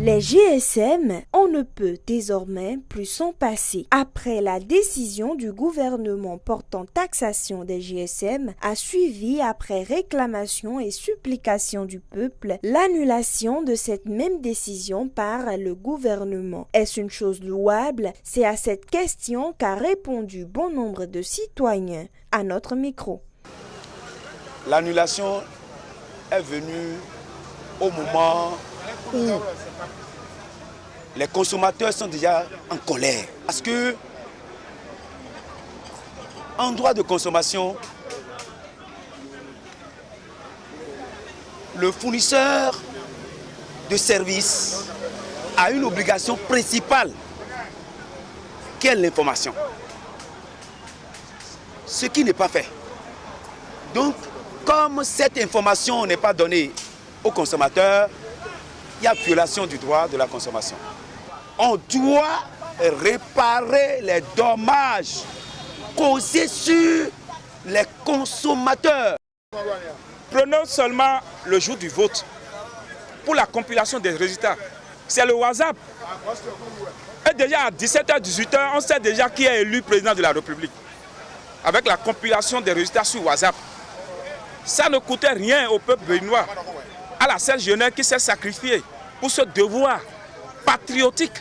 Les GSM, on ne peut désormais plus s'en passer. Après la décision du gouvernement portant taxation des GSM, a suivi, après réclamation et supplication du peuple, l'annulation de cette même décision par le gouvernement. Est-ce une chose louable? C'est à cette question qu'a répondu bon nombre de citoyens à notre micro. L'annulation est venue au moment où les consommateurs sont déjà en colère. Parce que, en droit de consommation, le fournisseur de services a une obligation principale, qui est l'information. Ce qui n'est pas fait. Donc, comme cette information n'est pas donnée aux consommateurs, il y a violation du droit de la consommation. On doit réparer les dommages causés sur les consommateurs. Prenons seulement le jour du vote pour la compilation des résultats. C'est le WhatsApp. Et déjà à 17h, 18h, on sait déjà qui est élu président de la République. Avec la compilation des résultats sur WhatsApp. Ça ne coûtait rien au peuple béninois, à la seule jeunesse qui s'est sacrifiée pour ce devoir patriotique.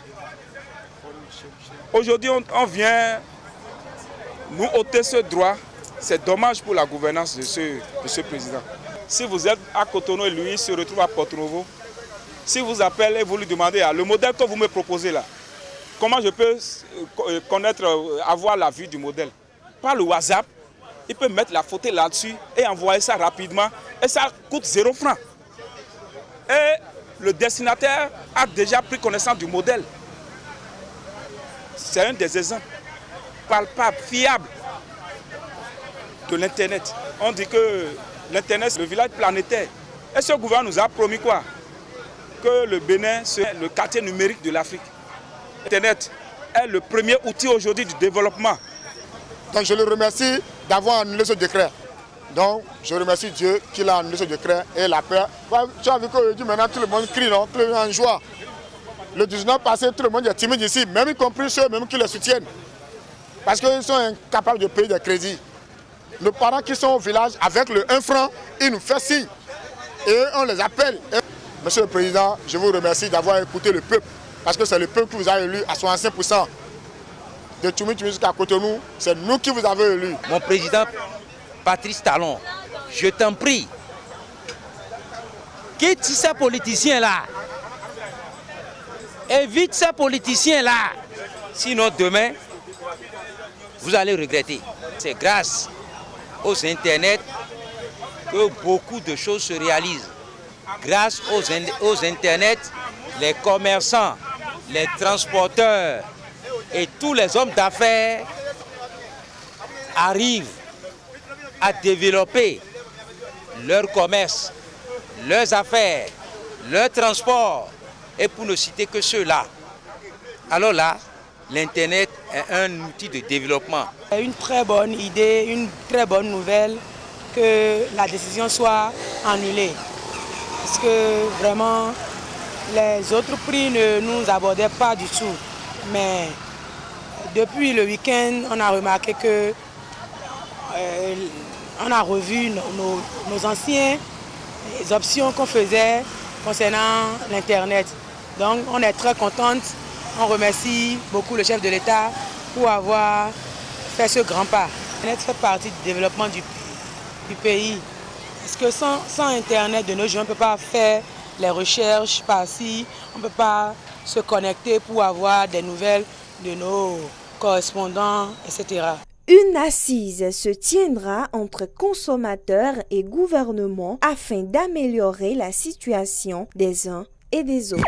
Aujourd'hui, on vient nous ôter ce droit. C'est dommage pour la gouvernance de ce président. Si vous êtes à Cotonou et lui se retrouve à Porto-Novo, si vous appelez et vous lui demandez le modèle que vous me proposez là, comment je peux connaître, avoir la vue du modèle? Par le WhatsApp, il peut mettre la photo là-dessus et envoyer ça rapidement et ça coûte 0 francs. Et le destinataire a déjà pris connaissance du modèle. C'est un des exemples palpables, fiables de l'Internet. On dit que l'Internet, c'est le village planétaire. Et ce gouvernement nous a promis quoi? Que le Bénin, c'est le quartier numérique de l'Afrique. L'Internet est le premier outil aujourd'hui du développement. Donc je le remercie d'avoir annulé ce décret. Donc je remercie Dieu qu'il a annulé ce décret et la paix. Tu as vu qu'aujourd'hui maintenant tout le monde crie, non? Tout le monde est en joie. Le 19 passé, tout le monde est timide ici, même y compris ceux même qui le soutiennent. Parce qu'ils sont incapables de payer des crédits. Nos parents qui sont au village avec le 1 franc, ils nous font signe. Et on les appelle. Et, Monsieur le Président, je vous remercie d'avoir écouté le peuple. Parce que c'est le peuple qui vous a élu à 65%. De Tchoumi jusqu'à Cotonou, c'est nous qui vous avons élu. Mon président Patrice Talon, je t'en prie, quitte ces politiciens-là. Évite ces politiciens-là. Sinon demain, vous allez regretter. C'est grâce aux Internet que beaucoup de choses se réalisent. Grâce aux Internet, les commerçants, les transporteurs et tous les hommes d'affaires arrivent à développer leur commerce, leurs affaires, leur transport, et pour ne citer que ceux-là. Alors là, l'Internet est un outil de développement. C'est une très bonne idée, une très bonne nouvelle que la décision soit annulée. Parce que vraiment, les autres prix ne nous abordaient pas du tout. Mais depuis le week-end, on a remarqué que on a revu nos anciennes options qu'on faisait concernant l'Internet. Donc on est très contente. On remercie beaucoup le chef de l'État pour avoir fait ce grand pas. L'Internet fait partie du développement du pays. Parce que sans Internet, de nos jours, on ne peut pas faire les recherches par-ci, on ne peut pas se connecter pour avoir des nouvelles de nos correspondants, etc. Une assise se tiendra entre consommateurs et gouvernement afin d'améliorer la situation des uns et des autres.